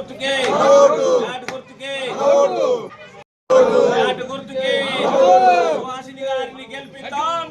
గుర్తుకే సుహాసిని గారిని గెలిపిద్దాం.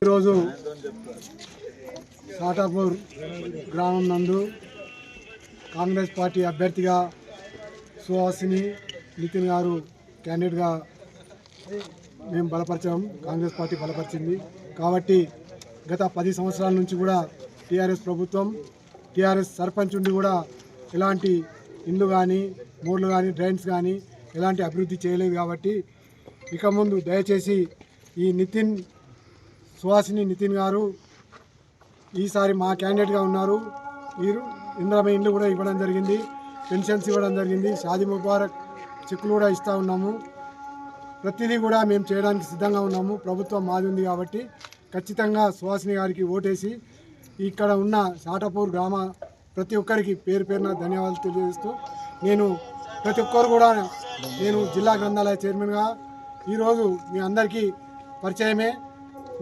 ఈరోజు సాటాపూర్ గ్రామం నందు కాంగ్రెస్ పార్టీ అభ్యర్థిగా సుహాసిని నితిన్ గారు క్యాండిడేట్గా మేము బలపరిచాం. కాంగ్రెస్ పార్టీ బలపరిచింది కాబట్టి గత 10 సంవత్సరాల నుంచి కూడా టీఆర్ఎస్ ప్రభుత్వం, టీఆర్ఎస్ సర్పంచ్ ఉండి కూడా ఎలాంటి ఇండ్లు కానీ, రోడ్లు కానీ, డ్రైన్స్ కానీ ఎలాంటి అభివృద్ధి చేయలేదు. కాబట్టి ఇక ముందు దయచేసి ఈ సుహాసిని నితిన్ గారు ఈసారి మా క్యాండిడేట్గా ఉన్నారు. వీరు ఇందిరమ్మ ఇండ్లు కూడా ఇవ్వడం జరిగింది, పెన్షన్స్ ఇవ్వడం జరిగింది, షాదీ ముబారక్ చెక్కులు కూడా ఇస్తూ ఉన్నాము. ప్రతిదీ కూడా మేము చేయడానికి సిద్ధంగా ఉన్నాము. ప్రభుత్వం మాది ఉంది కాబట్టి ఖచ్చితంగా సుహాసిని గారికి ఓటేసి ఇక్కడ ఉన్న సాటాపూర్ గ్రామ ప్రతి ఒక్కరికి పేరు పేరున ధన్యవాదాలు తెలియజేస్తూ, ప్రతి ఒక్కరు కూడా నేను జిల్లా గ్రంథాలయ చైర్మన్గా ఈరోజు మీ అందరికీ పరిచయమే.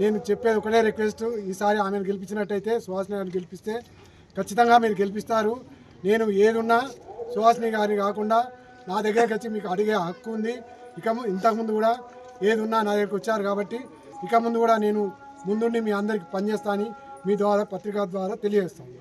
నేను చెప్పేది ఒకటే రిక్వెస్ట్, ఈసారి ఆమెను గెలిపించినట్టయితే, సుహాసిని గారిని గెలిపిస్తే ఖచ్చితంగా మీరు గెలిపిస్తారు. నేను ఏదున్నా సుహాసిని గారిని కాకుండా నా దగ్గరికి వచ్చి మీకు అడిగే హక్కు ఉంది. ఇంతకుముందు కూడా ఏదున్నా నా దగ్గరికి వచ్చారు కాబట్టి ఇక ముందు కూడా నేను ముందుండి మీ అందరికీ పనిచేస్తానని మీ ద్వారా పత్రికా ద్వారా తెలియజేస్తాను.